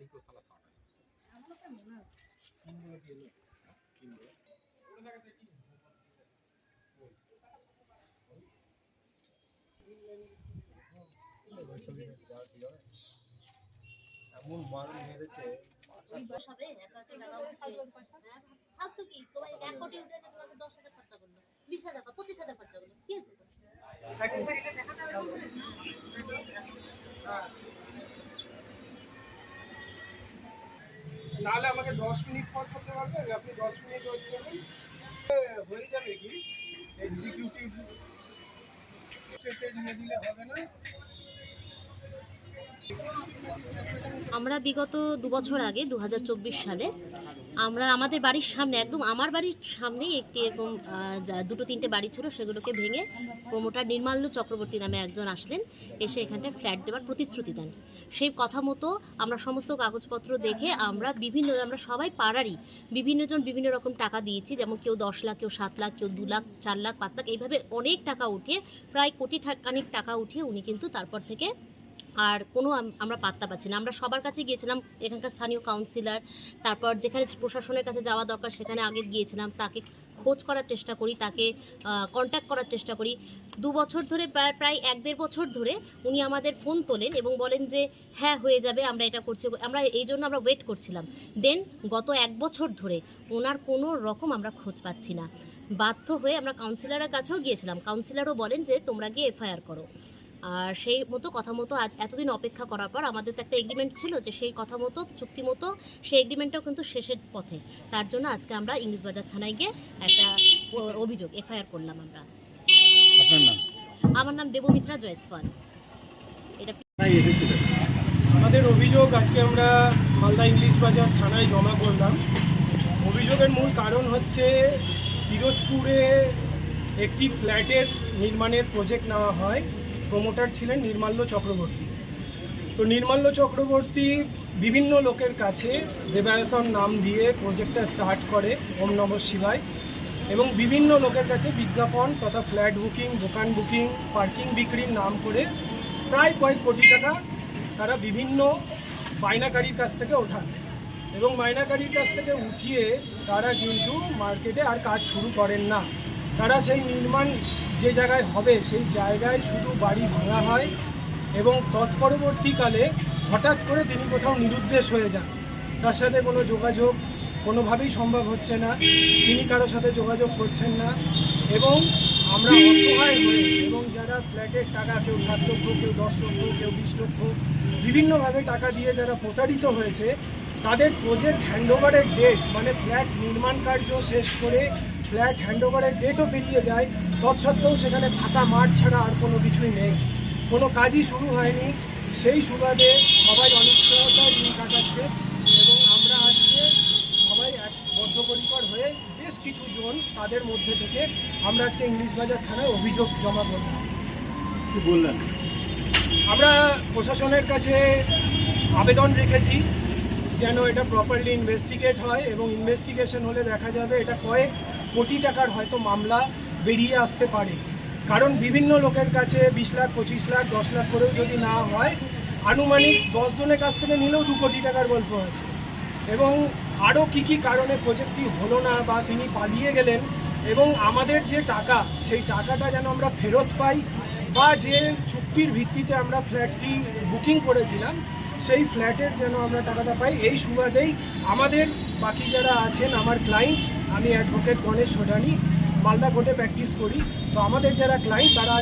ही तो साला 60 है। 3 गुना দিয়ে লো 3 গুলো ওটা দেখাতে কি এমন মাল মেরেছে ওই বসাবে এত এত টাকা উঠে ফালতু কি তোমার 1 কোটি উঠেছে তোমাকে 10,000 খরচা করলো 20,000 বা 25,000 খরচা করলো কি হচ্ছে নাহলে আমাকে 10 মিনিট পর করতে পারবেন আপনি 10 মিনিট ওয়েট করুন হয়ে যাবে কি এক্সিকিউটিভ সেটে দিয়ে দিলে হবে না। আমরা বিগত 2 বছর আগে 2024 সালে আমরা আমাদের বাড়ির সামনে একদম আমার বাড়ির সামনেই একটি এরকম দুটো তিনটে বাড়ি ছিল, সেগুলোকে ভেঙে প্রমোটার নির্মাল্য চক্রবর্তী নামে একজন আসলেন, এসে এখানটায় ফ্ল্যাট দেওয়ার প্রতিশ্রুতি দেন। সেই কথা মতো আমরা সমস্ত কাগজপত্র দেখে আমরা সবাই পাড়ারই বিভিন্নজন বিভিন্ন রকম টাকা দিয়েছি, যেমন কেউ 10 লাখ, কেউ 7 লাখ, কেউ 2 লাখ, 4 লাখ, 5 লাখ, এইভাবে অনেক টাকা উঠিয়ে প্রায় কোটি খানিক টাকা উঠিয়ে উনি কিন্তু তারপর থেকে আর কোনো আমরা পাত্তা পাচ্ছি না। আমরা সবার কাছে গিয়েছিলাম, এখানকার স্থানীয় কাউন্সিলর, তারপর যেখানে প্রশাসনের কাছে যাওয়া দরকার সেখানে আগে গিয়েছিলাম, তাকে খোঁজ করার চেষ্টা করি, তাকে কন্ট্যাক্ট করার চেষ্টা করি। 2 বছর ধরে প্রায় 1-1.5 বছর ধরে উনি আমাদের ফোন তোলেন এবং বলেন যে হ্যাঁ হয়ে যাবে, আমরা এটা করছি। আমরা এই জন্য আমরা ওয়েট করছিলাম। দেন গত 1 বছর ধরে ওনার কোনো রকম আমরা খোঁজ পাচ্ছি না। বাধ্য হয়ে আমরা কাউন্সিলরের কাছেও গিয়েছিলাম, কাউন্সিলরও বলেন যে তোমরা গিয়ে এফআইআর করো। আর সেই মতো কথা মতো আজ এতদিন অপেক্ষা করার পর আমাদের তো একটা এগ্রিমেন্ট ছিল, যে সেই কথা মতো চুক্তি মতো সেই এগ্রিমেন্টটাও কিন্তু শেষের পথে। তার জন্য আজকে আমরা ইংলিশ বাজার থানায় গিয়ে একটা অভিযোগ এফআইআর করলাম। আমরা আপনার নাম? আমার নাম দেবমিত্রা জয়সওয়াল। এটা আমাদের অভিযোগ আজকে আমরা মালদা ইংলিশ বাজার থানায় জমা করলাম। অভিযোগের মূল কারণ হচ্ছে পিরোজপুরে একটি ফ্ল্যাটের নির্মাণের প্রজেক্ট নেওয়া হয়, প্রমোটার ছিলেন নির্মাল্য চক্রবর্তী। তো নির্মাল্য চক্রবর্তী বিভিন্ন লোকের কাছে দেবায়তন নাম দিয়ে প্রজেক্টটা স্টার্ট করে, ওম নমঃ শিবায়, এবং বিভিন্ন লোকের কাছে বিজ্ঞাপন তথা ফ্ল্যাট বুকিং, দোকান বুকিং, পার্কিং বিক্রির নাম করে প্রায় কয়েক কোটি টাকা তারা বিভিন্ন মাইনাকারীর কাছ থেকে ওঠান, এবং মাইনাকারীর কাছ থেকে উঠিয়ে তারা কিন্তু মার্কেটে আর কাজ শুরু করেন না। তারা সেই নির্মাণ যে জায়গায় হবে সেই জায়গায় শুধু বাড়ি ভাঙা হয়, এবং তৎপরবর্তীকালে হঠাৎ করে তিনি কোথাও নিরুদ্দেশ হয়ে যান। তার সাথে কোনো যোগাযোগ কোনোভাবেই সম্ভব হচ্ছে না, তিনি কারোর সাথে যোগাযোগ করছেন না, এবং আমরা অসহায় হয়ে এবং যারা ফ্ল্যাটের টাকা কেউ 7 লক্ষ, কেউ 10 লক্ষ, কেউ 20 লক্ষ বিভিন্নভাবে টাকা দিয়ে যারা প্রতারিত হয়েছে, তাদের প্রজেক্ট হ্যান্ডওভারের ডেট মানে ফ্ল্যাট নির্মাণ কার্য শেষ করে ফ্ল্যাট হ্যান্ডওভারের ডেটও পেরিয়ে যায়, তৎসত্ত্বেও সেখানে ফাঁকা মাঠ ছাড়া আর কোনো কিছুই নেই, কোনো কাজই শুরু হয়নি। সেই সুবাদে সবাই অনিশ্চয়তায় দিন কাটাচ্ছে, এবং আমরা আজকে সবাই এক বদ্ধপরিকর হয়ে বেশ কিছু জন তাদের মধ্যে থেকে আমরা আজকে ইংলিশ বাজার থানায় অভিযোগ জমা করলাম। কি বললেন? আমরা প্রশাসনের কাছে আবেদন রেখেছি যেন এটা প্রপারলি ইনভেস্টিগেট হয়, এবং ইনভেস্টিগেশন হলে দেখা যাবে এটা কয়েক কোটি টাকার হয়তো মামলা বেরিয়ে আসতে পারে। কারণ বিভিন্ন লোকের কাছে 20 লাখ, 25 লাখ, 10 লাখ করেও যদি না হয়, আনুমানিক 10 জনের কাছ থেকে নিলেও 2 কোটি টাকার গল্প আছে। এবং আরও কী কারণে প্রজেক্টটি হলো না বা তিনি পালিয়ে গেলেন, এবং আমাদের যে টাকা সেই টাকাটা যেন আমরা ফেরত পাই, বা যে চুক্তির ভিত্তিতে আমরা ফ্ল্যাটটি বুকিং করেছিলাম সেই ফ্ল্যাটের যেন আমরা টাকাটা পাই। এই সুবাদেই আমাদের বাকি যারা আছেন, আমার ক্লায়েন্ট, আমি অ্যাডভোকেট গণেশ সোডানি, মালদা কোর্টে প্র্যাকটিস করি, তো আমাদের যারা ক্লায়েন্ট তারা